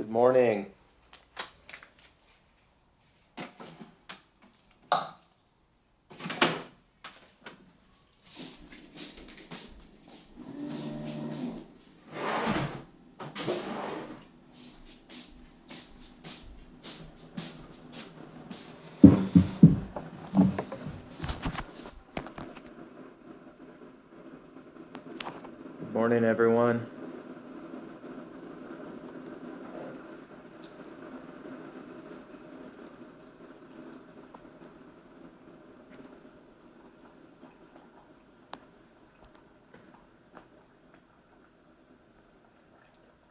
Good morning. Good morning, everyone.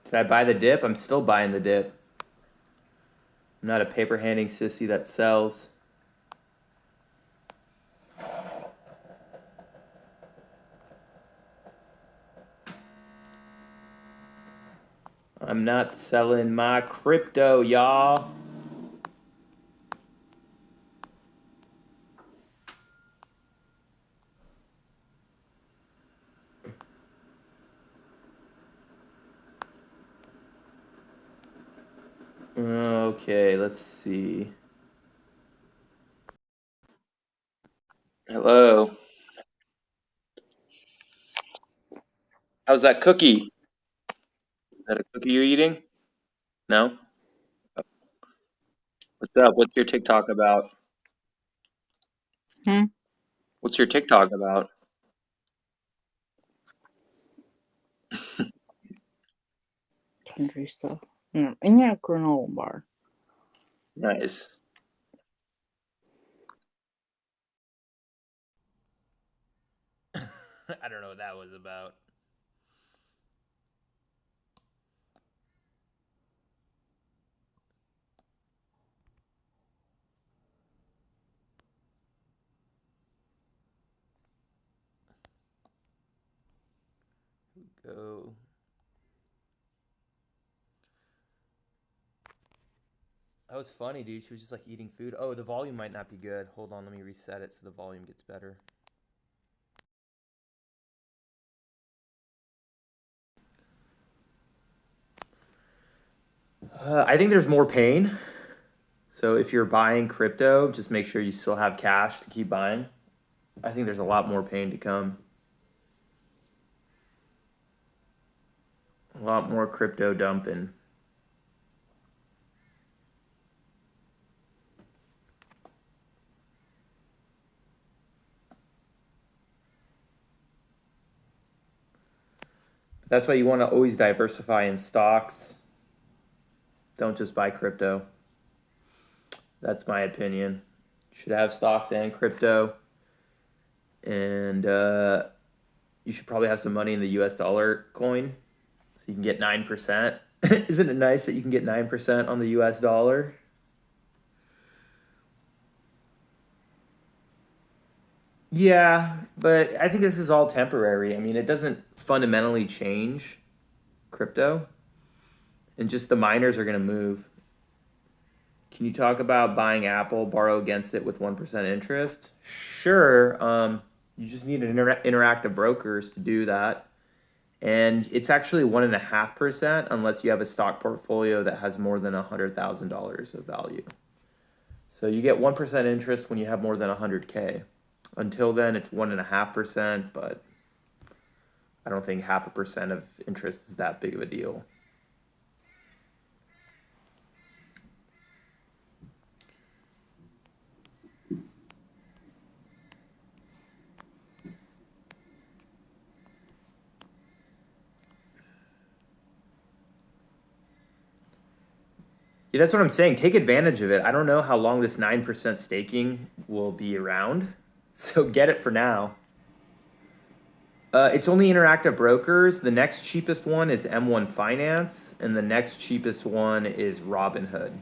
Did I buy the dip? I'm still buying the dip. I'm not a paper handing sissy that sells. I'm not selling my crypto, y'all. Okay, let's see. Hello. How's that cookie? Is that a cookie you're eating? No? What's up? What's your TikTok about? Hmm? What's your TikTok about? Country stuff. And yeah, granola bar. Nice. I don't know what that was about. Go. That was funny, dude. She was just like eating food. Oh, the volume might not be good. Hold on, let me reset it so the volume gets better. I think there's more pain. So if you're buying crypto, just make sure you still have cash to keep buying. I think there's a lot more pain to come. A lot more crypto dumping. That's why you want to always diversify in stocks. Don't just buy crypto. That's my opinion. You should have stocks and crypto. And you should probably have some money in the US dollar coin so you can get 9%. Isn't it nice that you can get 9% on the US dollar? Yeah, but I think this is all temporary. I mean, it doesn't fundamentally change crypto, and just the miners are going to move. Can you talk about buying Apple, borrow against it with 1% interest? Sure. You just need an interactive brokers to do that. And it's actually 1.5% unless you have a stock portfolio that has more than $100,000 of value. So you get 1% interest when you have more than 100K. Until then, it's 1.5%, but I don't think 0.5% of interest is that big of a deal. Yeah, that's what I'm saying. Take advantage of it. I don't know how long this 9% staking will be around, so get it for now. It's only Interactive Brokers. The next cheapest one is M1 Finance, and the next cheapest one is Robinhood.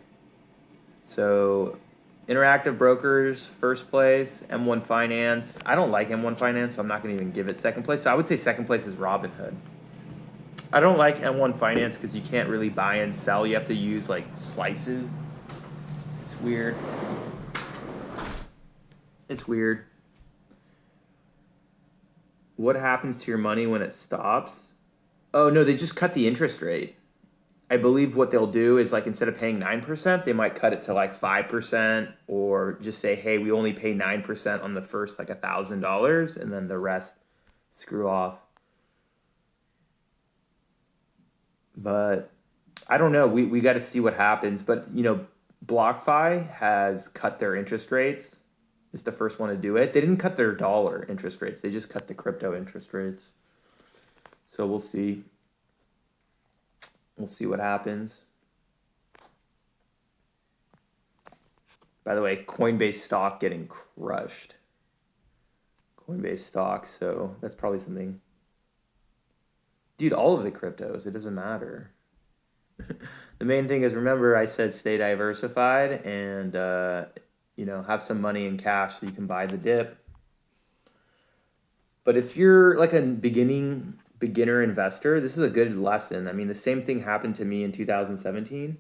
So, Interactive Brokers, first place, M1 Finance. I don't like M1 Finance, so I'm not going to even give it second place. So, I would say second place is Robinhood. I don't like M1 Finance because you can't really buy and sell. You have to use like slices. It's weird. It's weird. What happens to your money when it stops? Oh no, they just cut the interest rate. I believe what they'll do is like instead of paying 9%, they might cut it to like 5% or just say, hey, we only pay 9% on the first like $1,000 and then the rest screw off. But I don't know. We got to see what happens. But BlockFi has cut their interest rates. It's the first one to do it. They didn't cut their dollar interest rates. They just cut the crypto interest rates. So we'll see. We'll see what happens. By the way, Coinbase stock getting crushed. Coinbase stock, so that's probably something. Dude, all of the cryptos, it doesn't matter. The main thing is remember I said stay diversified and have some money in cash so you can buy the dip. But if you're like a beginner investor, this is a good lesson. I mean, the same thing happened to me in 2017.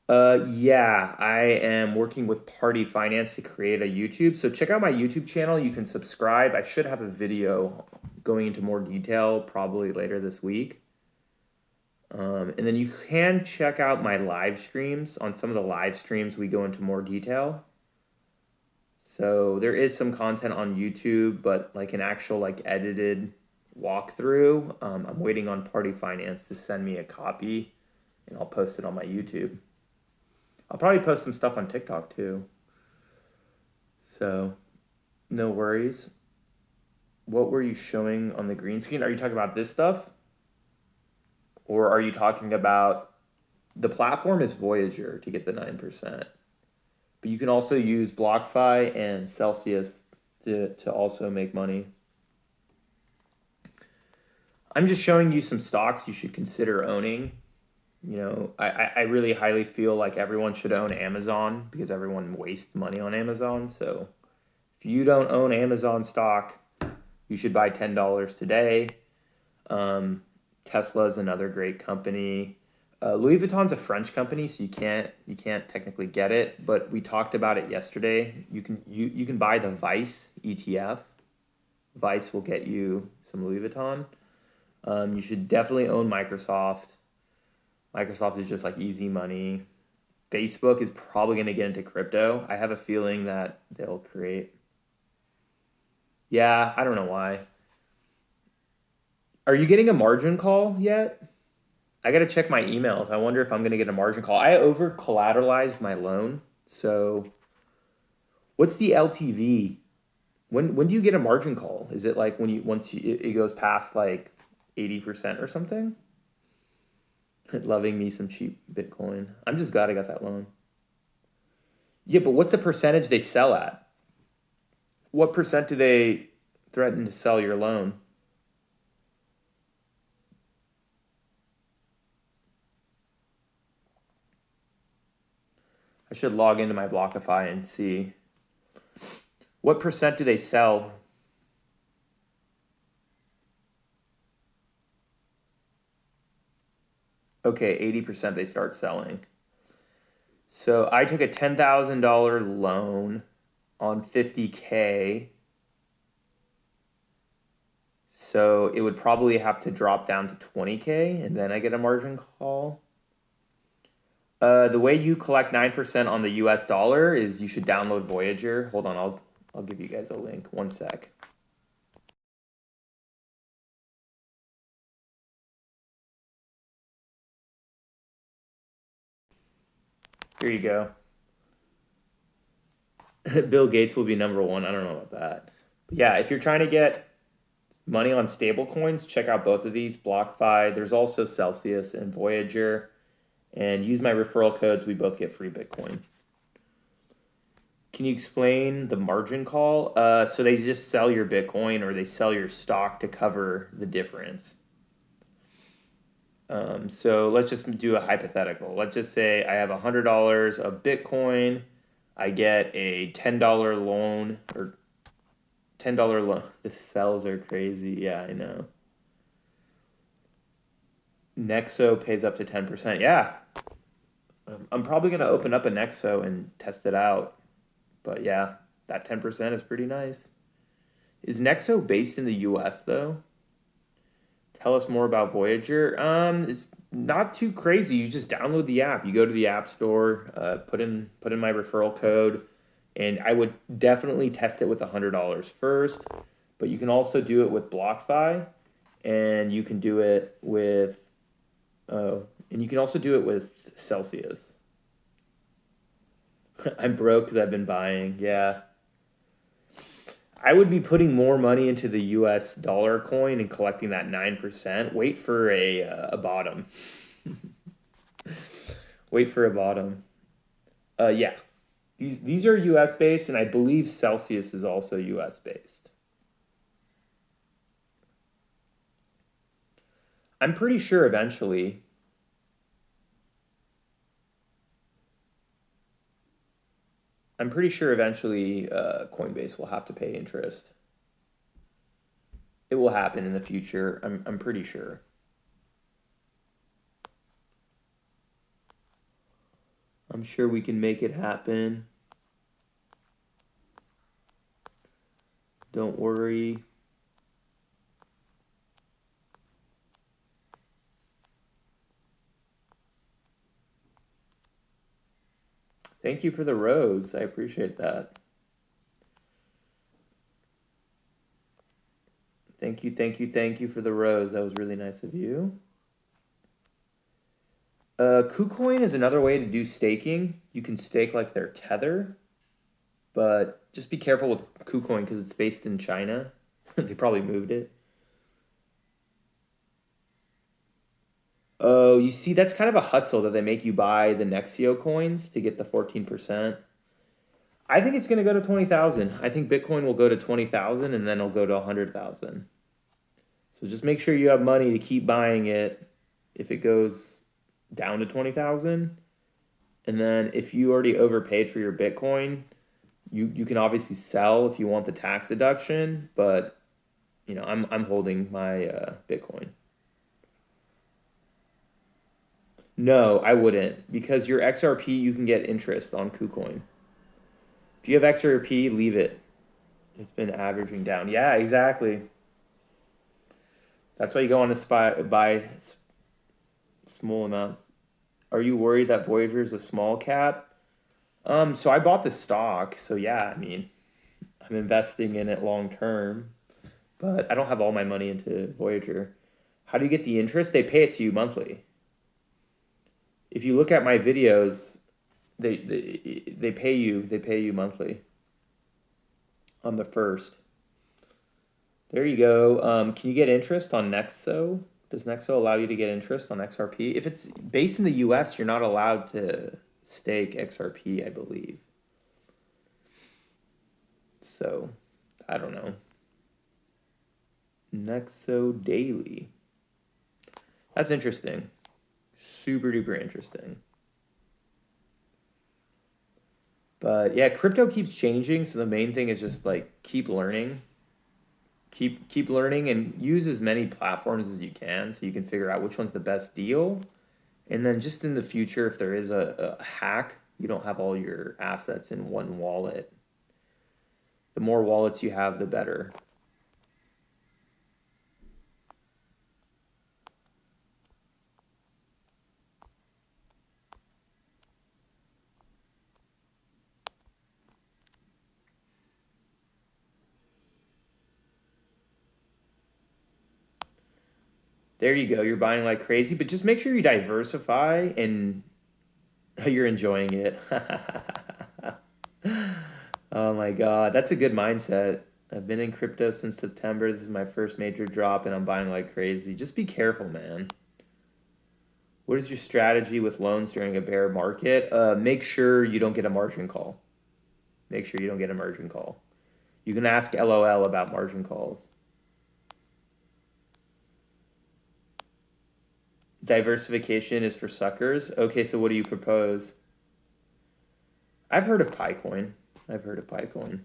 Yeah, I am working with Party Finance to create a YouTube. So check out my YouTube channel. You can subscribe. I should have a video going into more detail probably later this week. And then you can check out my live streams. On some of the live streams, we go into more detail. So there is some content on YouTube, but like an actual like edited walkthrough, I'm waiting on Party Finance to send me a copy and I'll post it on my YouTube. I'll probably post some stuff on TikTok too. So no worries. What were you showing on the green screen? Are you talking about this stuff? Or are you talking about the platform is Voyager to get the 9%. But you can also use BlockFi and Celsius to also make money. I'm just showing you some stocks you should consider owning. I really highly feel like everyone should own Amazon because everyone wastes money on Amazon. So if you don't own Amazon stock, you should buy $10 today. Tesla is another great company. Louis Vuitton's a French company, so you can't technically get it. But we talked about it yesterday. You can buy the Vice ETF. Vice will get you some Louis Vuitton. You should definitely own Microsoft. Microsoft is just like easy money. Facebook is probably going to get into crypto. I have a feeling that they'll create. Yeah, I don't know why. Are you getting a margin call yet? I got to check my emails. I wonder if I'm going to get a margin call. I over collateralized my loan. So what's the LTV? When do you get a margin call? Is it like it goes past like 80% or something? Loving me some cheap Bitcoin. I'm just glad I got that loan. Yeah, but what's the percentage they sell at? What percent do they threaten to sell your loan? I should log into my Blockify and see. What percent do they sell? Okay, 80% they start selling. So I took a $10,000 loan on 50K. So it would probably have to drop down to 20K and then I get a margin call. The way you collect 9% on the US dollar is you should download Voyager. Hold on, I'll give you guys a link. One sec. Here you go. Bill Gates will be number one. I don't know about that. But yeah, if you're trying to get money on stable coins, check out both of these, BlockFi. There's also Celsius and Voyager. And use my referral codes. We both get free Bitcoin. Can you explain the margin call? So they just sell your Bitcoin or they sell your stock to cover the difference. So let's just do a hypothetical. Let's just say I have $100 of Bitcoin. I get a $10 loan or $10 loan. The sells are crazy. Yeah, I know. Nexo pays up to 10%. Yeah. I'm probably going to open up a Nexo and test it out. But yeah, that 10% is pretty nice. Is Nexo based in the US though? Tell us more about Voyager. It's not too crazy. You just download the app. You go to the app store, put in my referral code, and I would definitely test it with $100 first. But you can also do it with BlockFi, and you can do it with and you can also do it with Celsius. I'm broke because I've been buying. Yeah, I would be putting more money into the U.S. dollar coin and collecting that 9%. Wait for a bottom. Wait for a bottom. Yeah, these are U.S. based, and I believe Celsius is also U.S. based. I'm pretty sure eventually. I'm pretty sure eventually Coinbase will have to pay interest. It will happen in the future. I'm pretty sure. I'm sure we can make it happen. Don't worry. Thank you for the rose. I appreciate that. Thank you, thank you, thank you for the rose. That was really nice of you. KuCoin is another way to do staking. You can stake like their Tether, but just be careful with KuCoin because it's based in China. They probably moved it. Oh, you see, that's kind of a hustle that they make you buy the Nexio coins to get the 14%. I think it's going to go to 20,000. I think Bitcoin will go to 20,000 and then it'll go to 100,000. So just make sure you have money to keep buying it if it goes down to 20,000. And then if you already overpaid for your Bitcoin, you can obviously sell if you want the tax deduction, but I'm holding my Bitcoin. No, I wouldn't because your XRP you can get interest on KuCoin. If you have XRP, leave it. It's been averaging down. Yeah, exactly. That's why you go on to buy small amounts. Are you worried that Voyager is a small cap? So I bought the stock. So yeah, I mean, I'm investing in it long term, but I don't have all my money into Voyager. How do you get the interest? They pay it to you monthly. If you look at my videos, they pay you monthly on the first. There you go. Can you get interest on Nexo? Does Nexo allow you to get interest on XRP? If it's based in the US, you're not allowed to stake XRP, I believe. So, I don't know. Nexo Daily. That's interesting. Super duper interesting. But yeah, crypto keeps changing, so the main thing is just like keep learning. Keep learning and use as many platforms as you can so you can figure out which one's the best deal. And then just in the future, if there is a hack, you don't have all your assets in one wallet. The more wallets you have, the better. There you go. You're buying like crazy, but just make sure you diversify and you're enjoying it. Oh my God, that's a good mindset. I've been in crypto since September. This is my first major drop, and I'm buying like crazy. Just be careful, man. What is your strategy with loans during a bear market? Make sure you don't get a margin call. Make sure you don't get a margin call. You can ask LOL about margin calls. Diversification is for suckers. Okay, so what do you propose? I've heard of Picoin. I've heard of Picoin.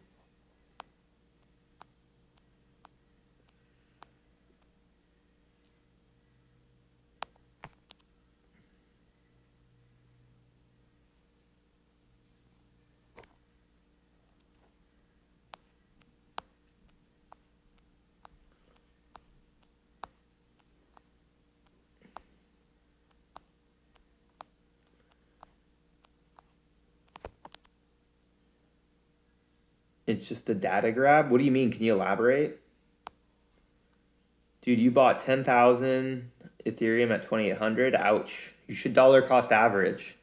It's just a data grab. What do you mean? Can you elaborate? Dude, you bought 10,000 Ethereum at 2,800. Ouch. You should dollar cost average.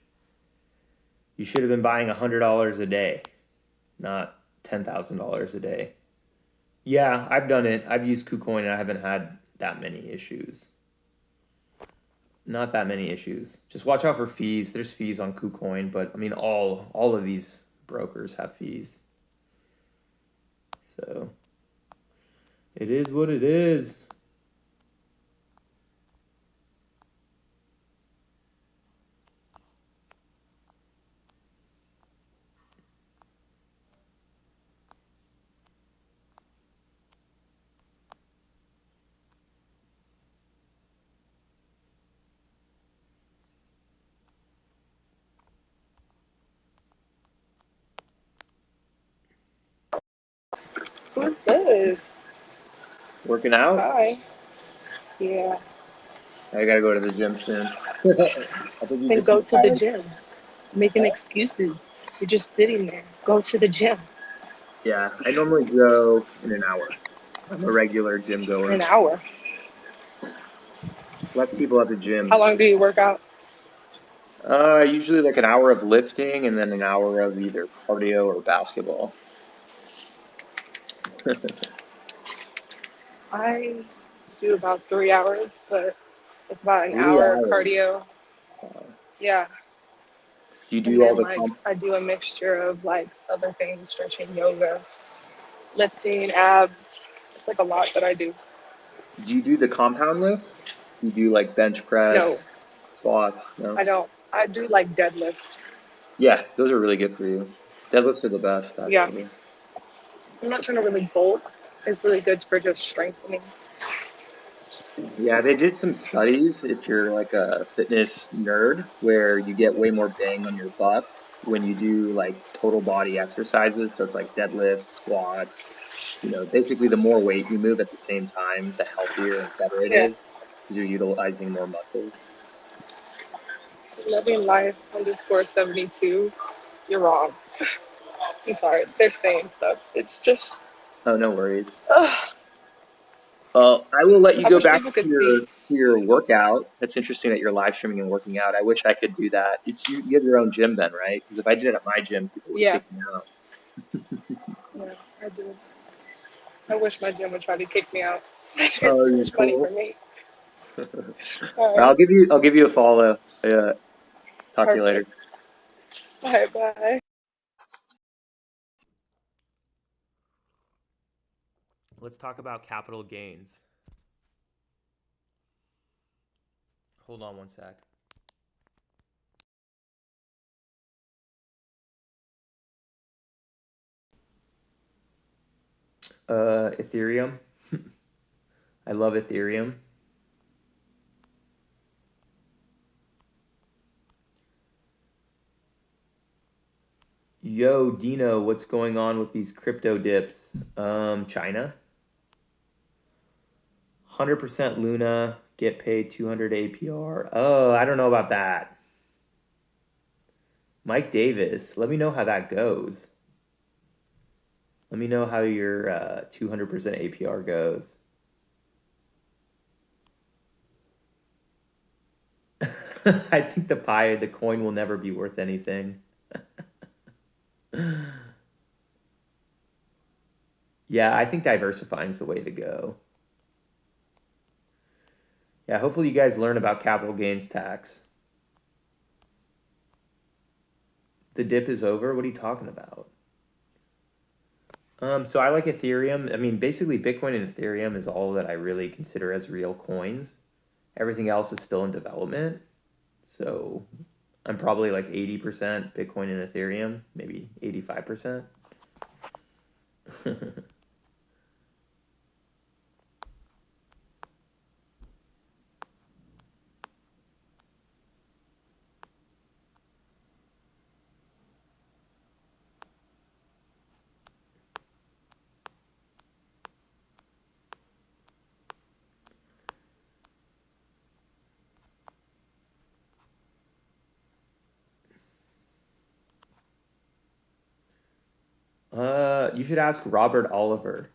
You should have been buying $100 a day, not $10,000 a day. Yeah, I've done it. I've used KuCoin and I haven't had that many issues. Not that many issues. Just watch out for fees. There's fees on KuCoin, but I mean all of these brokers have fees. So it is what it is. Who's this? Working out? Hi. Yeah. I gotta go to the gym soon. I think you Then just go too to the tired. gym. Making Huh? excuses. You're just sitting there. Go to the gym. Yeah, I normally go in an hour. I'm a regular gym An goer. hour. Less people at the How gym. long do you work out? Usually like an hour of lifting and then an hour of either cardio or basketball. I do about 3 hours, but it's about an 3 hour of hours. cardio. Wow. Yeah. Do you And do all then the like comp? I do a mixture of like other things, stretching, yoga, lifting, abs. It's like a lot that I do. Do you do the compound lift? You do like bench press, No, squats? No. I don't. I do like deadlifts. Yeah, those are really good for you. Deadlifts are the best, Yeah. actually. I'm not trying to really bulk. It's really good for just strengthening. Yeah, they did some studies if you're like a fitness nerd where you get way more bang on your buck when you do like total body exercises. So it's like deadlift, squats, basically the more weight you move at the same time, the healthier and better it Yeah. is because you're utilizing more muscles. Living life _72. You're wrong. I'm sorry. They're saying stuff. It's just, Oh, no worries. ugh. I will let you I go wish back people to could your see. to your workout. That's interesting that you're live streaming and working out. I wish I could do that. It's you have your own gym then, right? Because if I did it at my gym, people would Yeah. kick me out. Yeah, I do. I wish my gym would try to kick me out. Oh, It's too you're much money for cool. me. All I'll right. give you a follow. Talk to you later. Perfect. All right. Bye. Let's talk about capital gains. Hold on one sec. Ethereum. I love Ethereum. Yo, Dino, what's going on with these crypto dips? China. 100% Luna, get paid 200 APR. Oh, I don't know about that. Mike Davis, let me know how that goes. Let me know how your 200% APR goes. I think the coin will never be worth anything. Yeah, I think diversifying is the way to go. Yeah, hopefully you guys learn about capital gains tax. The dip is over? What are you talking about? So I like Ethereum. I mean, basically Bitcoin and Ethereum is all that I really consider as real coins. Everything else is still in development. So I'm probably like 80% Bitcoin and Ethereum, maybe 85%. You should ask Robert Oliver.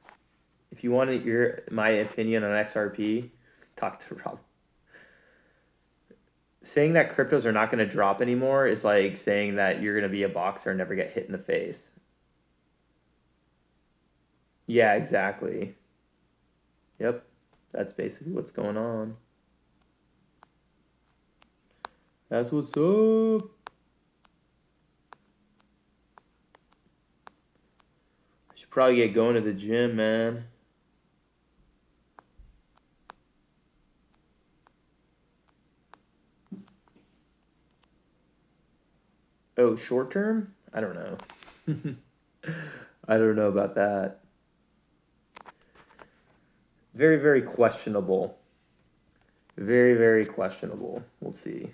If you wanted my opinion on XRP, talk to Rob. Saying that cryptos are not going to drop anymore is like saying that you're going to be a boxer and never get hit in the face. Yeah, exactly. Yep. That's basically what's going on. That's what's up. I should probably get going to the gym, man. Oh, short term? I don't know. I don't know about that. Very, very questionable. Very, very questionable. We'll see.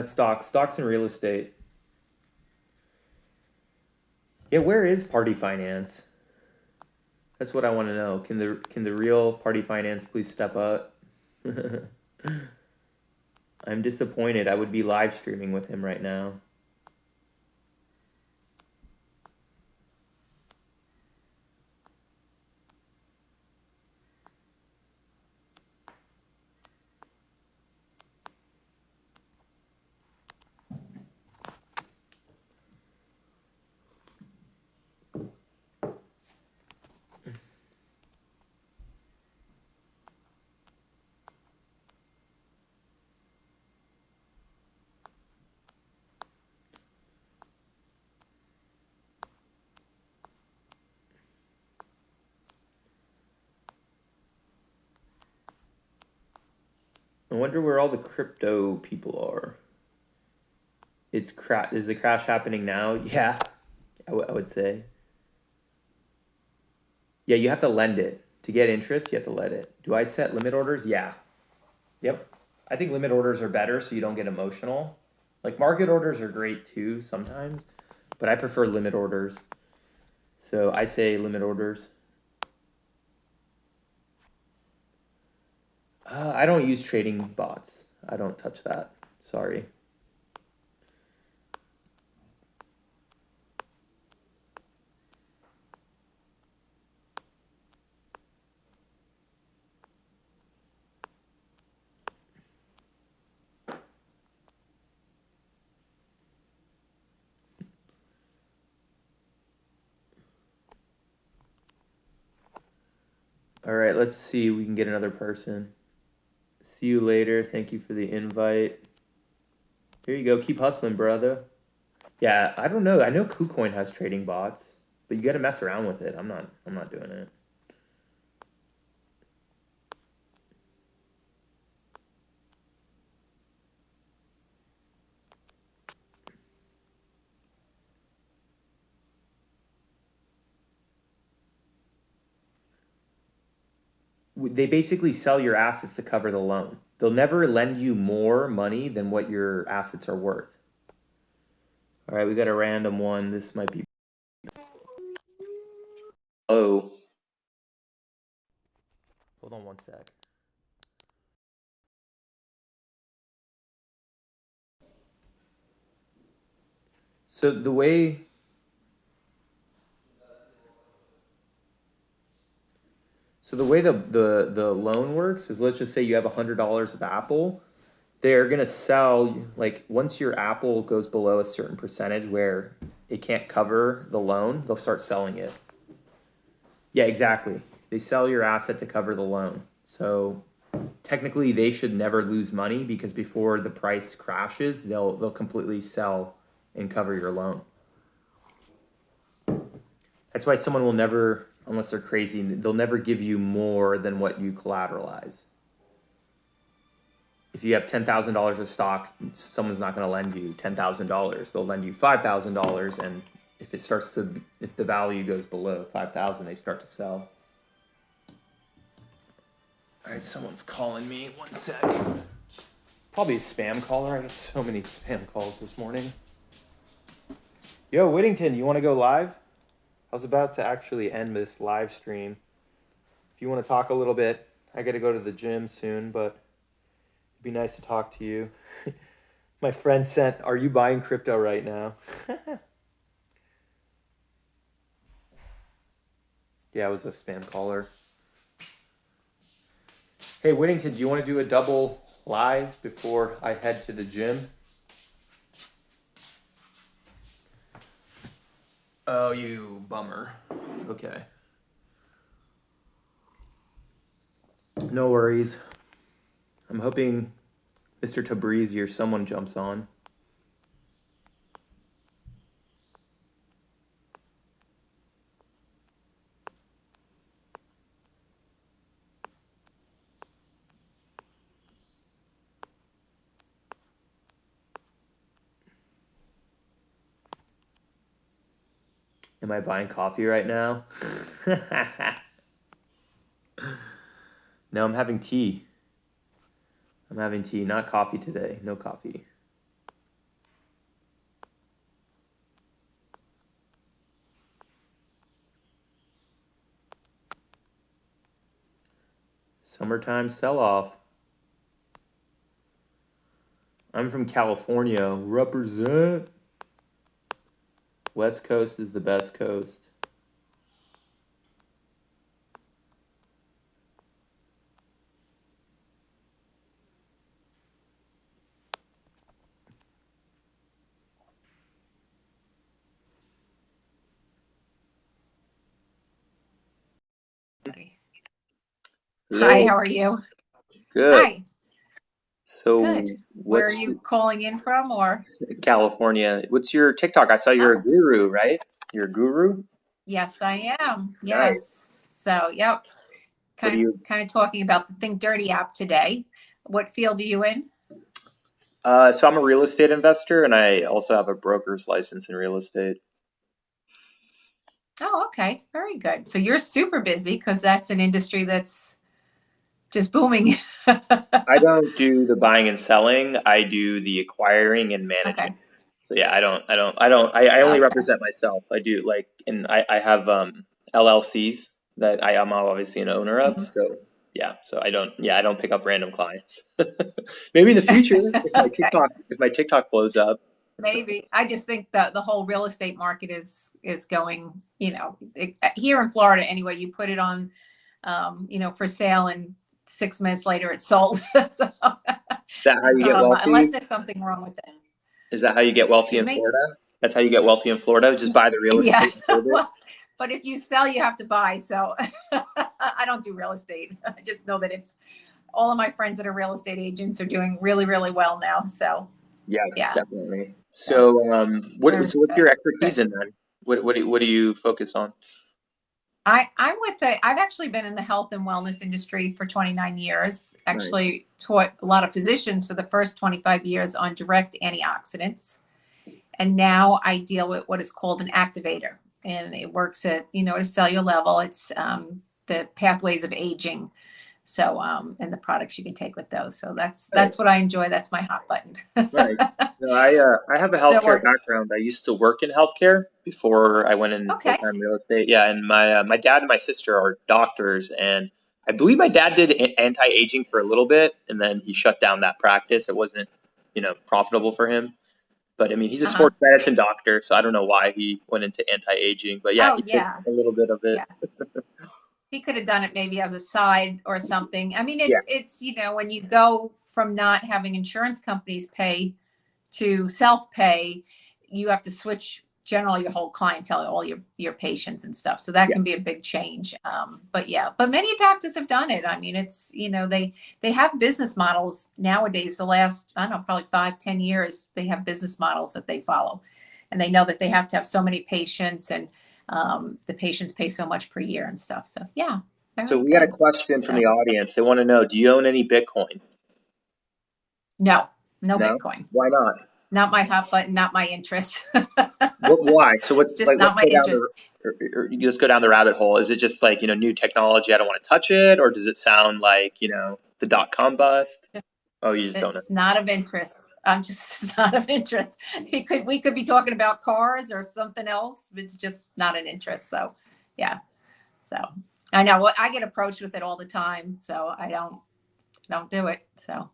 Stocks and real estate. Yeah, where is party finance? That's what I want to know. Can the real party finance please step up? I'm disappointed. I would be live streaming with him right now. I wonder where all the crypto people are. Is the crash happening now? Yeah, I would say. Yeah, you have to lend it. To get interest, you have to let it. Do I set limit orders? Yeah. Yep. I think limit orders are better so you don't get emotional. Like market orders are great too sometimes, but I prefer limit orders. So I say limit orders. I don't use trading bots. I don't touch that. Sorry. All right, let's see if we can get another person. See you later. Thank you for the invite. Here you go. Keep hustling, brother. Yeah, I don't know. I know KuCoin has trading bots, but you got to mess around with it. I'm not doing it. They basically sell your assets to cover the loan. They'll never lend you more money than what your assets are worth. All right, we got a random one. This might be. Oh. Hold on one sec. So the way the loan works is, let's just say you have $100 of Apple. They're gonna sell, like, once your Apple goes below a certain percentage where it can't cover the loan, they'll start selling it. Yeah, exactly. They sell your asset to cover the loan. So technically they should never lose money because before the price crashes, they'll completely sell and cover your loan. That's why someone will never, unless they're crazy, they'll never give you more than what you collateralize. If you have $10,000 of stock, someone's not going to lend you $10,000. They'll lend you $5,000, and if the value goes below 5,000, they start to sell. All right, someone's calling me. 1 sec. Probably a spam caller. I got so many spam calls this morning. Yo, Whittington, you want to go live? I was about to actually end this live stream. If you want to talk a little bit, I got to go to the gym soon, but it'd be nice to talk to you. My friend sent, "Are you buying crypto right now?" Yeah, it was a spam caller. Hey, Whittington, do you want to do a double live before I head to the gym? Oh, you bummer. Okay. No worries. I'm hoping Mr. Tabrizi or someone jumps on. Am I buying coffee right now? No, I'm having tea. I'm having tea, not coffee today. No coffee. Summertime sell-off. I'm from California. Represent. West Coast is the best coast. Hi, how are you? Good. Hi, So good. Where are you calling in from, or? California? What's your TikTok? I saw you're a Oh, guru, right? You're a guru? yes, I am. Nice. Yes. So, yep. What do Kind you? kind of talking about the Think Dirty app today. What field are you in? So I'm a real estate investor, and I also have a broker's license in real estate. Oh, okay. Very good. So you're super busy because that's an industry that's just booming. I don't do the buying and selling. I do the acquiring and managing. Okay. So yeah, I only Okay. represent myself. I do like, and I have LLCs that I am obviously an owner of. Mhm. So yeah, I don't pick up random clients. Maybe in the future Okay. if my TikTok blows up. Maybe. I just think that the whole real estate market is going, here in Florida anyway, you put it on for sale and 6 minutes later it's sold. So Is that how you get unless wealthy? there's something wrong with it. Is that how you get wealthy Excuse in me? Florida? That's how you get wealthy in Florida? Just buy the real Yeah. estate and hold it? Well, but if you sell, you have to buy. So I don't do real estate. I just know that it's all of my friends that are real estate agents are doing really, really well now. So Yeah, yeah. definitely. So So, very what's your good. expertise Good. in then? What do you focus on? I've actually been in the health and wellness industry for 29 years. Nice. Actually taught a lot of physicians for the first 25 years on direct antioxidants. And now I deal with what is called an activator. And it works at, at a cellular level. It's the pathways of aging. So, and the products you can take with those. So Nice. that's what I enjoy. That's my hot button. Nice. No, I have a So, healthcare background. I used to work in healthcare before I went in okay. full-time real estate. Yeah, and my dad and my sister are doctors, and I believe my dad did anti-aging for a little bit, and then he shut down that practice. It wasn't, profitable for him. But I mean, he's a Uh-huh. sports medicine doctor, so I don't know why he went into anti-aging. But yeah, Oh, he did yeah. a little bit of it. Yeah. He could have done it maybe as a side or something. I mean, Yeah, it's when you go from not having insurance companies pay to self-pay, you have to switch generally your whole clientele, all your patients and stuff. So that yeah. can be a big change. But many doctors have done it. I mean, it's they have business models nowadays. The last, I don't know, probably 5-10 years, they have business models that they follow, and they know that they have to have so many patients, and the patients pay so much per year and stuff. So yeah, So very we got a good. question from So the audience. They want to know, do you own any Bitcoin? no No? Bitcoin. Why not? Not my hot button, not my interest. Why? So what's It's just like, not let's my go down interest. or you just go down the rabbit hole. Is it just like, new technology, I don't want to touch it? Or does it sound like, the dot-com bust? Oh, you just don't know. It's not of interest. I'm just it's not of interest. We could be talking about cars or something else. It's just not an interest. So, yeah. So I know what I get approached with it all the time. So I don't do it. So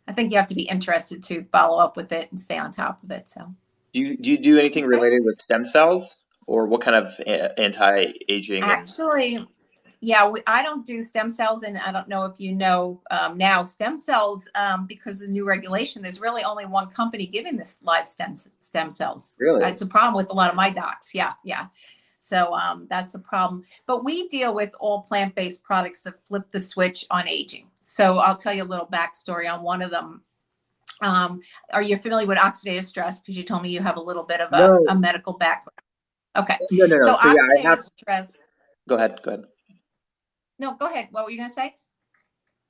I think you have to be interested to follow up with it and stay on top of it. So Do you do anything okay. related with stem cells? Or what kind of anti-aging and Actually, yeah, I don't do stem cells, and I don't know if you know now stem cells because of new regulation. There's really only one company giving this live stem cells. really? It's a problem with a lot of my docs. Yeah, yeah. So that's a problem. But we deal with all plant-based products that flip the switch on aging. So I'll tell you a little backstory on one of them. Are you familiar with oxidative stress? Because you told me you have a little bit of No, a medical background. Okay. no. So So yeah, I have. oxidative stress. Go ahead. No, go ahead. What were you going to say?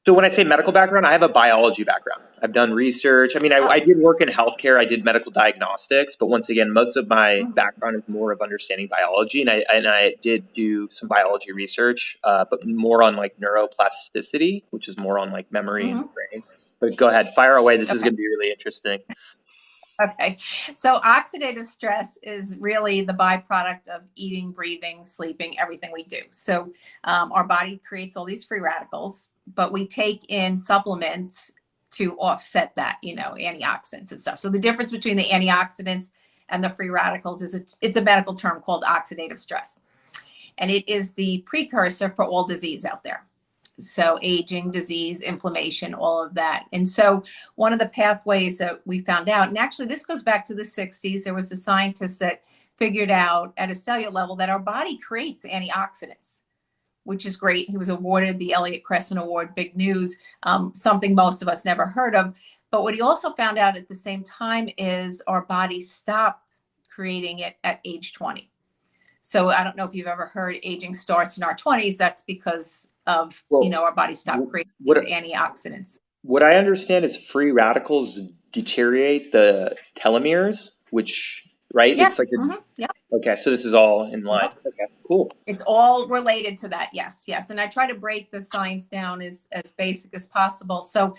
So when I say medical background, I have a biology background. I've done research. I mean, I Oh, did work in healthcare. I did medical diagnostics, but once again, most of my mhm. background is more of understanding biology, and I did do some biology research, but more on like neuroplasticity, which is more on like memory and the Mhm. brain. But go ahead, fire away. This is Okay. going to be really interesting. Okay. So oxidative stress is really the byproduct of eating, breathing, sleeping, everything we do. So our body creates all these free radicals, but we take in supplements to offset that, antioxidants and stuff. So the difference between the antioxidants and the free radicals is it's a medical term called oxidative stress. And it is the precursor for all disease out there. So aging, disease, inflammation, all of that. And so one of the pathways that we found out, and actually this goes back to the 60s, there was a scientist that figured out at a cellular level that our body creates antioxidants, which is great. He was awarded the Elliott Crescent Award, big news, something most of us never heard of. But what he also found out at the same time is our bodies stop creating it at age 20. So I don't know if you've ever heard aging starts in our 20s. That's because of, Well, our body stop creating what these antioxidants. what I understand is free radicals deteriorate the telomeres, which, right? It's Yes. like Yeah. okay, so this is all in line. Yep. Okay, cool. It's all related to that. Yes. Yes. And I try to break the science down as basic as possible. So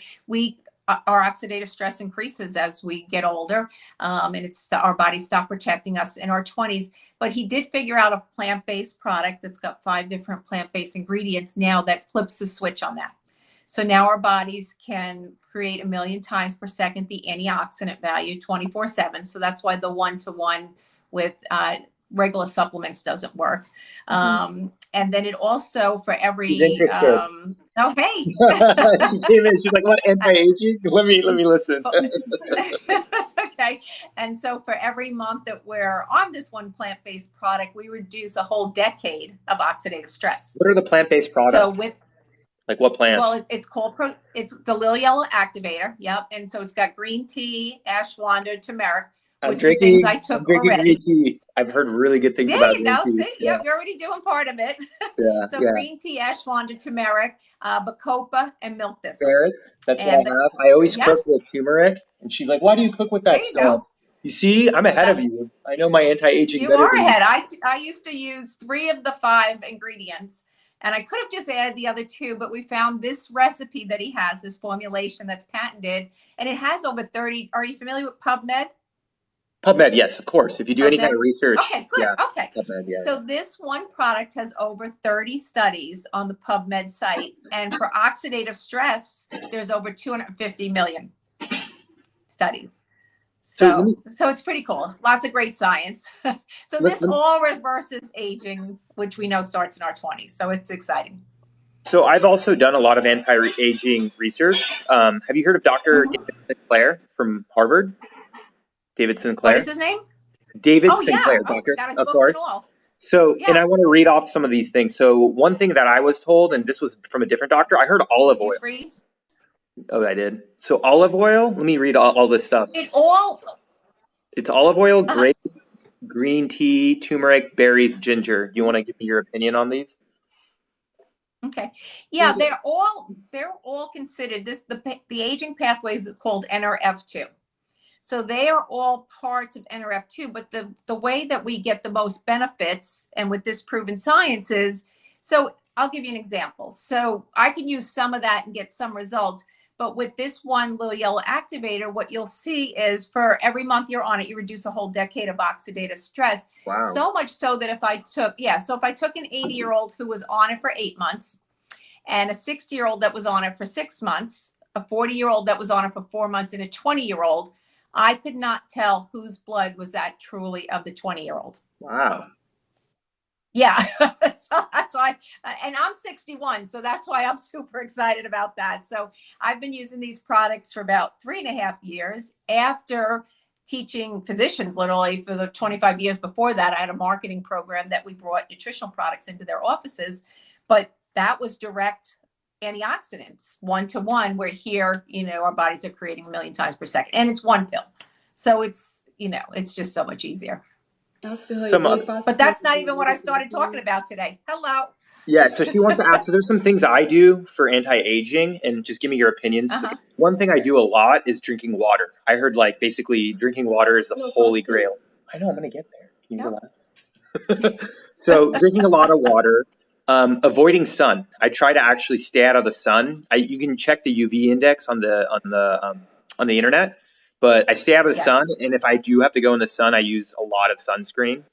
our oxidative stress increases as we get older, and it's our bodies stop protecting us in our 20s. But he did figure out a plant-based product that's got 5 different plant-based ingredients now that flips the switch on that. So now our bodies can create 1 million times per second the antioxidant value 24/7. So that's why the 1-to-1 with regular supplements doesn't work. And then it also for She's every interested. oh hey. She came in. She's like, "What anti-aging? Let me listen." That's okay. And so for every month that we're on this one plant-based product, we reduce a whole decade of oxidative stress. What are the plant-based So products? Like what plants? it's called it's the Lily Yellow Activator. Yep. And so it's got green tea, ashwagandha, turmeric, I'm which are things drinking. I I'm took drinking green already. tea. I've heard really good things There about you green go. tea. See, Yeah, yep, you're already doing part of it. yeah, So yeah. green tea, ashwagandha, turmeric, bacopa, and milk thistle. Ferret. That's what And I have. I always yeah, cook with turmeric, and she's like, "Why do you cook with there that you stuff?" go. You see, I'm ahead That of you. I know my anti-aging you better are than you. ahead. I used to use 3 of the 5 ingredients, and I could have just added the other 2, but we found this recipe that he has, this formulation that's patented, and it has over 30. Are you familiar with PubMed? PubMed, yes, of course. If you do any kind PubMed. of research, Okay, good. yeah, Okay. PubMed, yeah, So this one product has over 30 studies on the PubMed site. And for oxidative stress, there's over 250 million studies. So let So me it's pretty cool. Lots of great science. So let, this let- all reverses aging, which we know starts in our 20s. So it's exciting. so I've also done a lot of anti-aging research. Have you heard of Dr. Mhm. David Sinclair from Harvard? David What Sinclair? is his name? David Oh, yeah. Sinclair, Oh, doctor, got his of books course. and all. So, and Yeah. I want to read off some of these things. So, one thing that I was told, and this was from a different doctor, I heard olive Did you oil. freeze? Oh, I did. So, olive oil, let me read all this stuff. It all. It's olive oil, Uh, grape, green tea, turmeric, berries, ginger. Do you want to give me your opinion on these? Okay. Yeah, they're all considered this the aging pathways is called NRF2. So they are all parts of NRF2, but the way that we get the most benefits and with this proven science is, so I'll give you an example. So I can use some of that and get some results. But with this one little yellow activator, what you'll see is for every month you're on it, you reduce a whole decade of oxidative stress. Wow. So much so that if I took an 80-year-old who was on it for 8 months and a 60-year-old that was on it for 6 months, a 40-year-old that was on it for 4 months, and a 20-year-old, I could not tell whose blood was that truly of the 20-year-old. Wow. Yeah. So that's why, and I'm 61, so that's why I'm super excited about that. So I've been using these products for about 3.5 years after teaching physicians literally for the 25 years before that. I had a marketing program that we brought nutritional products into their offices, but that was direct antioxidants 1-to-1, where here, our bodies are creating 1 million times per second, and it's one pill. So it's, it's just so much easier. But that's not even what I started talking about today. Hello. Yeah, so she wants to ask, so there's some things I do for anti-aging, and just give me your opinions. Uh-huh. One thing I do a lot is drinking water. I heard basically drinking water is the holy grail. I know, I'm going to get there. Can you relax? So drinking a lot of water, avoiding sun. I try to actually stay out of the sun. You can check the UV index on the internet, but I stay out of the Yes. sun, and if I do have to go in the sun, I use a lot of sunscreen.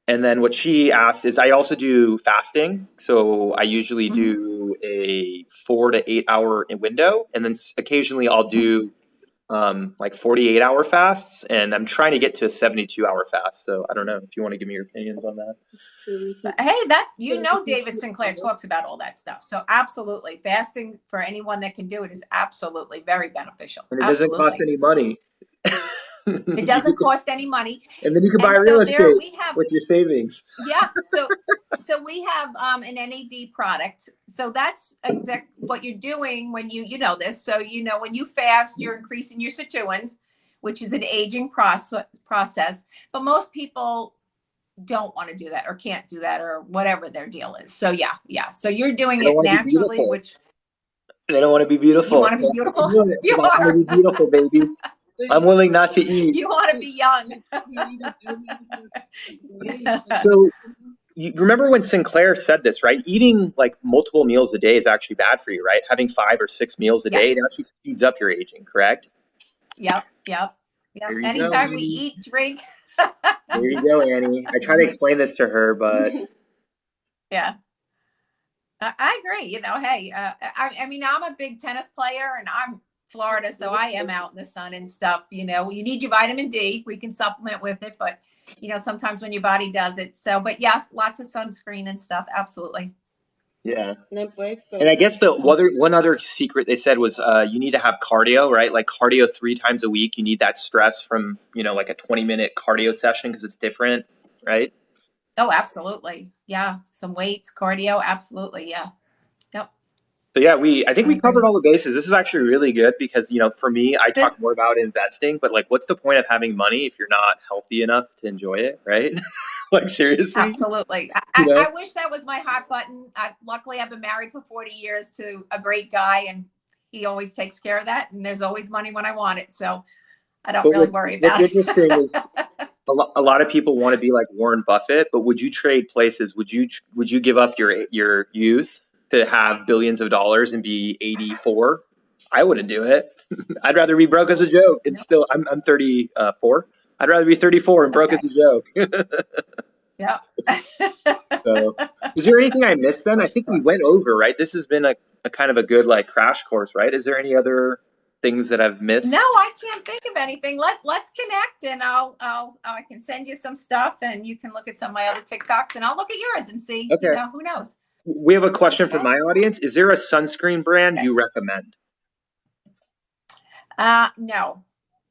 And then what she asked is I also do fasting. So I usually do a 4 to 8 hour window. And then occasionally I'll do 48-hour fasts. And I'm trying to get to a 72-hour fast. So I don't know if you want to give me your opinions on that. Hey, David Sinclair talks about all that stuff. So absolutely. Fasting for anyone that can do it is absolutely very beneficial. And it doesn't cost any money. It doesn't cost any money. And then you can buy real estate with your savings. Yeah. So we have an NAD product. So that's exactly what you're doing when you know this. So, when you fast, you're increasing your sirtuins, which is an aging process. But most people don't want to do that or can't do that or whatever their deal is. So yeah. So you're doing it naturally, which they don't want to be beautiful. You want to be beautiful? You want to be beautiful, baby. I'm willing not to eat. You want to be young. So you remember when Sinclair said this, right? Eating multiple meals a day is actually bad for you, right? Having 5 or 6 meals a day, it actually speeds up your aging, correct? Yep. Anytime we eat, drink. There you go, Annie. I try to explain this to her, but yeah. I agree. Hey, I mean, I'm a big tennis player and I'm Florida, so I am out in the sun and stuff. You need your vitamin D. We can supplement with it, but sometimes when your body does it. So, but yes, lots of sunscreen and stuff. Absolutely. Yeah. And I guess one other secret they said was you need to have cardio, right? Like cardio 3 times a week. You need that stress from, like a 20-minute cardio session because it's different, right? Oh, absolutely. Yeah. Some weights, cardio. Absolutely. Yeah. Yep. So yeah, I think we covered all the bases. This is actually really good because, for me, I talk more about investing, but what's the point of having money if you're not healthy enough to enjoy it, right? Seriously? Absolutely. I wish that was my hot button. Luckily, I've been married for 40 years to a great guy, and he always takes care of that. And there's always money when I want it. So I don't really worry about it. What's interesting is a lot of people want to be like Warren Buffett, but would you trade places? Would you give up your youth to have billions of dollars and be 84? I wouldn't do it. I'd rather be broke as a joke. It's still, I'm 34. I'd rather be 34 and broke as a joke. Yeah. So, is there anything I missed then? I think we went over, right? This has been a kind of a good crash course, right? Is there any other things that I've missed? No, I can't think of anything. Let's connect, and I can send you some stuff, and you can look at some of my other TikToks, and I'll look at yours and see. Okay. Who knows? We have a question from my audience. Is there a sunscreen brand you recommend? No.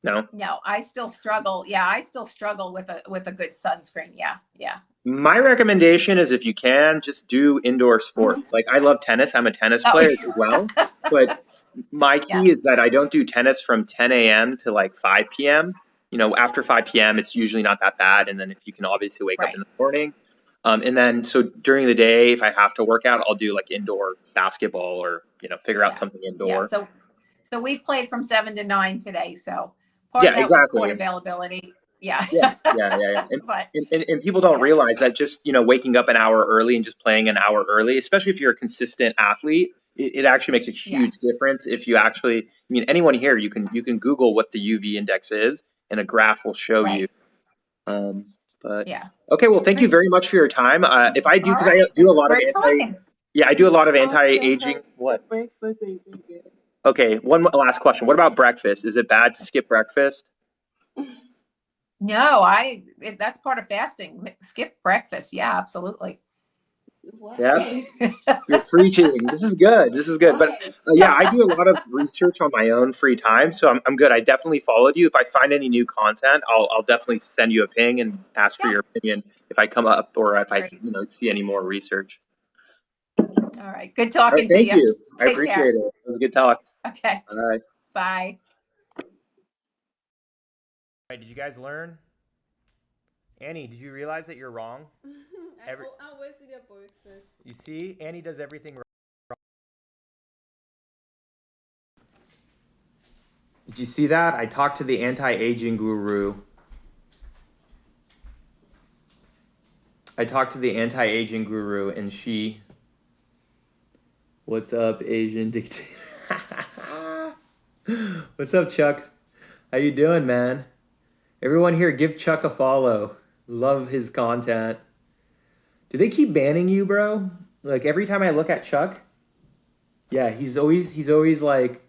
No. I still struggle. Yeah, I still struggle with a good sunscreen. Yeah. My recommendation is if you can, just do indoor sport. I love tennis. I'm a tennis player as well. But my key is that I don't do tennis from 10 a.m. to 5 p.m. After 5 p.m., it's usually not that bad. And then if you can obviously wake up in the morning. And then so during the day, if I have to work out, I'll do indoor basketball or, figure out something indoor. Yeah. So we played from 7 to 9 today. So, Part of Yeah, that was court exactly. availability. Yeah. Yeah. But And people don't yeah, realize that just, waking up an hour early and just playing an hour early, especially if you're a consistent athlete, it actually makes a yeah, huge difference. If you actually, anyone here, you can Google what the UV index is, and a graph will show you. right. Um, but Yeah. okay, well, thank you Great. very much for your time. If I do, All because I right. do a It's lot of great talking. I do a lot of Also, anti-aging. her What? breakfast ain't too good. Okay, last question. What about breakfast? Is it bad to skip breakfast? No, that's part of fasting. Skip breakfast. Yeah, absolutely. Why? Yeah. You're preaching. This is good. This is good. But Why? yeah, I do a lot of research on my own free time, so I'm good. I definitely followed you. If I find any new content, I'll definitely send you a ping and ask for Yeah, your opinion if I come up or if I great. see any more research. All right. Good All right, talking to thank you. you. I Take appreciate care. it. It was a good talk. Okay. Bye. Bye. Did you guys learn? Annie, did you realize that you're wrong? I'll wait to get breakfast. You see, Annie does everything wrong. Did you see that? I talked to the anti-aging guru. And she... What's up, Asian dictator? What's up, Chuck? How you doing, man? Everyone here, give Chuck a follow. Love his content. Do they keep banning you, bro? Like every time I look at Chuck, yeah, he's always like,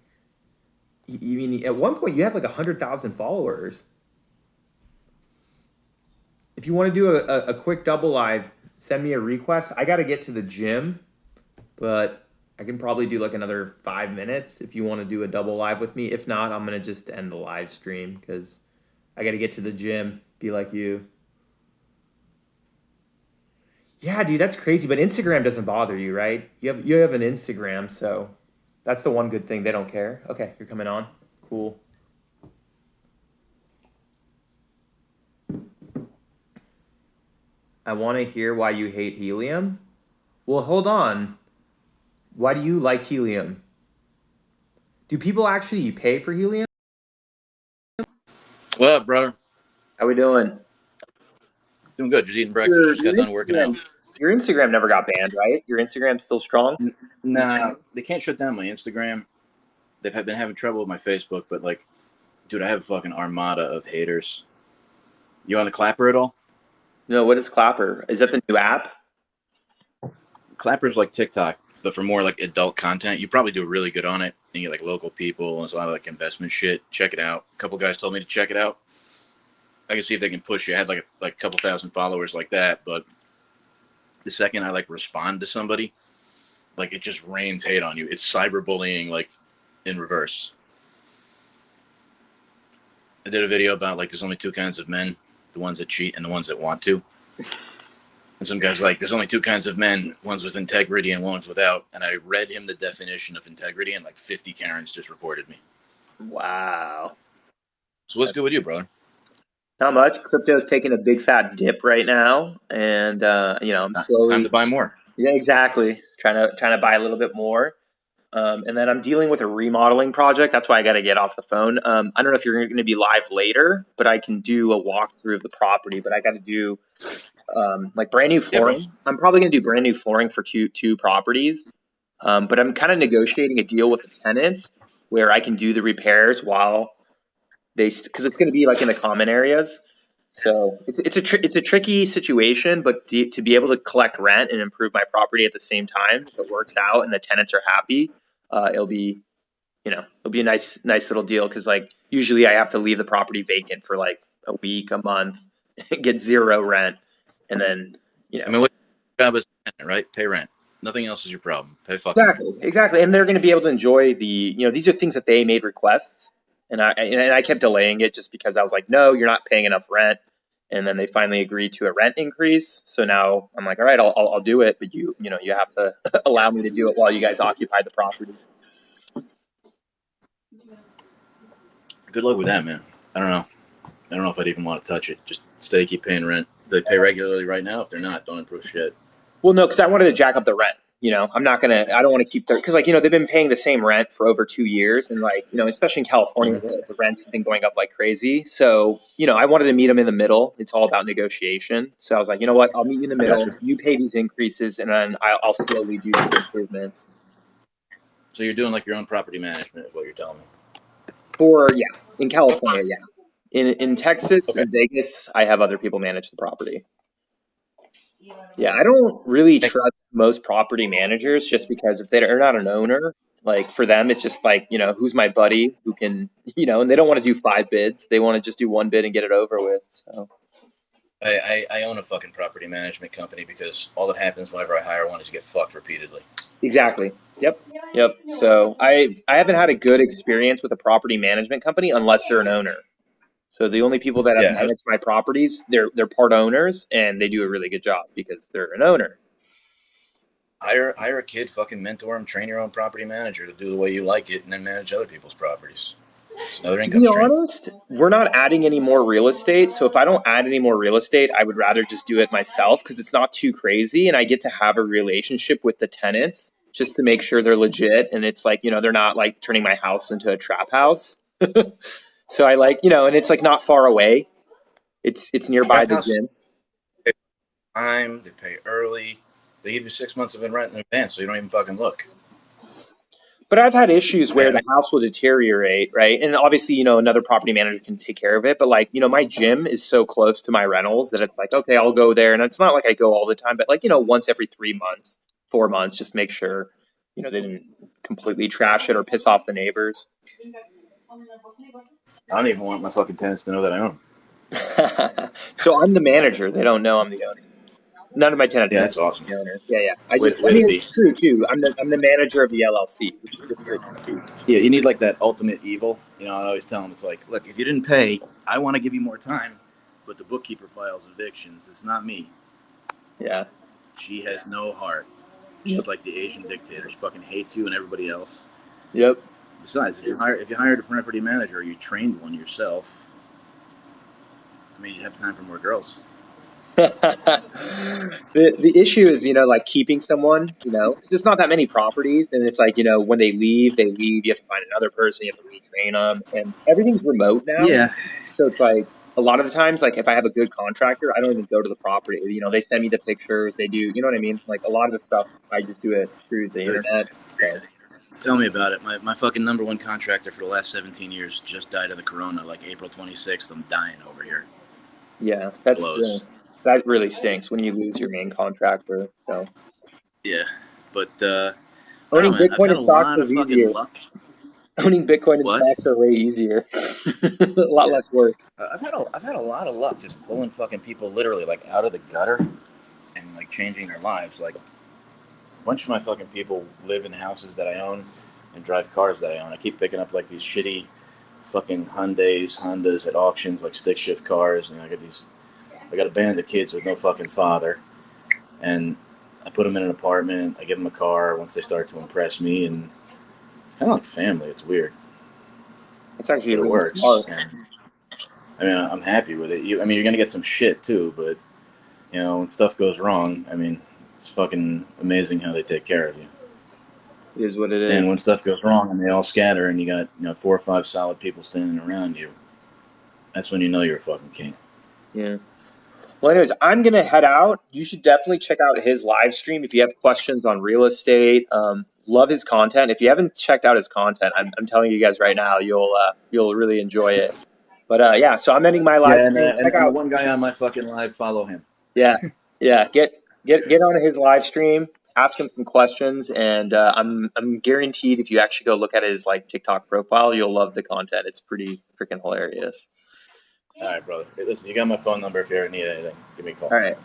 at one point you have like 100,000 followers. If you want to do a quick double live, send me a request. I got to get to the gym, but I can probably do like another 5 minutes if you want to do a double live with me. If not, I'm going to just end the live stream because I got to get to the gym, be like you. Yeah, dude, that's crazy. But Instagram doesn't bother you, right? You have an Instagram, so that's the one good thing. They don't care. Okay, you're coming on. Cool. I want to hear why you hate helium. Well, hold on. Why do you like helium? Do people actually pay for helium? What up, brother? How we doing? Doing good. Just eating breakfast. Your Just got your done working out. Instagram never got banned, right? Your Instagram's still strong? Nah, they can't shut down my Instagram. They've been having trouble with my Facebook, but like, dude, I have a fucking armada of haters. You on the Clapper at all? No, what is Clapper? Is that the new app? Clapper's like TikTok, but for more like adult content. You probably do really good on it. And you get like local people and it's a lot of like investment shit. Check it out. A couple guys told me to check it out. I can see if they can push you. I had like a couple thousand followers like that, but the second I like respond to somebody, like it just rains hate on you. It's cyberbullying like in reverse. I did a video about like there's only two kinds of men, the ones that cheat and the ones that want to. And some guys like, there's only two kinds of men, ones with integrity and ones without. And I read him the definition of integrity and like 50 Karens just reported me. Wow. So what's good with you, brother? Not much. Crypto's taking a big fat dip right now. And I'm slowly. Time to buy more. Yeah, exactly. Trying to buy a little bit more. And then I'm dealing with a remodeling project. That's why I got to get off the phone. I don't know if you're going to be live later, but I can do a walkthrough of the property. But I got to do like brand new flooring. Yeah, I'm probably going to do brand new flooring for two properties. But I'm kind of negotiating a deal with the tenants where I can do the repairs while because it's going to be like in the common areas. So it's a tricky situation, but to be able to collect rent and improve my property at the same time, if it works out and the tenants are happy, it'll be a nice little deal. Because like usually I have to leave the property vacant for like a week, a month, get zero rent, and then I mean, what job is rent, right? Pay rent. Nothing else is your problem. Pay fucking rent. exactly, and they're going to be able to enjoy these are things that they made requests, and I kept delaying it just because I was like, no, you're not paying enough rent. And then they finally agreed to a rent increase. So now I'm like, all right, I'll do it, but you have to allow me to do it while you guys occupy the property. Good luck with that, man. I don't know if I'd even want to touch it. Just keep paying rent. They pay regularly right now. If they're not, don't improve shit. Well, no, because I wanted to jack up the rent. I'm not gonna. I don't want to keep their because they've been paying the same rent for over 2 years, and especially in California, the rent has been going up like crazy. So I wanted to meet them in the middle. It's all about negotiation. So I was like, you know what? I'll meet you in the I got middle. You pay these increases, and then I'll slowly do the improvement. So you're doing like your own property management, is what you're telling me. In California, yeah. In Texas, Okay. in Vegas, I have other people manage the property. Yeah, I don't really trust most property managers just because if they're not an owner, like for them, it's just like, who's my buddy who can, and they don't want to do 5 bids. They want to just do 1 bid and get it over with. So I own a fucking property management company because all that happens whenever I hire one is you get fucked repeatedly. exactly. Yep. So I haven't had a good experience with a property management company unless they're an owner. So the only people that have Yeah, managed my properties, they're part owners and they do a really good job because they're an owner. hire a kid, fucking mentor him, train your own property manager to do the way you like it, and then manage other people's properties. It's another To income be stream. honest, we're not adding any more real estate. So if I don't add any more real estate, I would rather just do it myself because it's not too crazy and I get to have a relationship with the tenants just to make sure they're legit. And it's like, they're not like turning my house into a trap house. So I like, and it's like not far away. It's nearby Trap the house, gym. time, they pay early, they give you 6 months of rent in advance, so you don't even fucking look. But I've had issues where I the mean, house will deteriorate, right? And obviously, another property manager can take care of it. But like, my gym is so close to my rentals that it's like, okay, I'll go there. And it's not like I go all the time, but like, once every 3 months, 4 months, just make sure, they didn't completely trash it or piss off the neighbors. I don't even want my fucking tenants to know that I own them. So I'm the manager. They don't know I'm the owner. None of my tenants Yeah, know that's awesome. I'm the owner. Yeah. Way to be. It's true too. I'm the manager of the LLC, which is really cheap. Yeah, you need like that ultimate evil. I always tell them, it's like, look, if you didn't pay, I want to give you more time, but the bookkeeper files evictions. It's not me. Yeah. She has no heart. She's like the Asian dictator. She fucking hates you and everybody else. Yep. Besides, if you hired a property manager or you trained one yourself, you'd have time for more girls. The issue is, like keeping someone, there's not that many properties. And it's like, when they leave, you have to find another person, you have to retrain them. And everything's remote now. Yeah. So it's like a lot of the times, like if I have a good contractor, I don't even go to the property. They send me the pictures, they do, you know what I mean? Like a lot of the stuff, I just do it through the internet. So. Tell me about it. My fucking number one contractor for the last 17 years just died of the corona, like April 26th. I'm dying over here. Yeah, that really stinks when you lose your main contractor. So yeah, but owning man, I've Bitcoin had a and stocks lot is of fucking easier. luck. Owning Bitcoin and What? stocks are way easier. A lot less work. I've had a lot of luck just pulling fucking people literally like out of the gutter and like changing their lives. Like a bunch of my fucking people live in houses that I own and drive cars that I own. I keep picking up like these shitty fucking Hondas at auctions, like stick shift cars, and I got a band of kids with no fucking father, and I put them in an apartment. I give them a car once they start to impress me, and it's kind of like family. It's weird. It's actually But it really works. smart. And, I'm happy with it. You're gonna get some shit too, but when stuff goes wrong, it's fucking amazing how they take care of you. It is what it is. And when stuff goes wrong and they all scatter, and you got 4 or 5 solid people standing around you, that's when you know you're a fucking king. Yeah. Well, anyways, I'm gonna head out. You should definitely check out his live stream if you have questions on real estate. Love his content. If you haven't checked out his content, I'm telling you guys right now, you'll really enjoy it. But yeah, so I'm ending my live stream. Check And the out. one guy on my fucking live, follow him. Yeah. Get on his live stream. Ask him some questions, and I'm guaranteed if you actually go look at his like TikTok profile, you'll love the content. It's pretty freaking hilarious. All right, brother. Hey, listen, you got my phone number if you ever need anything. Give me a call. All right.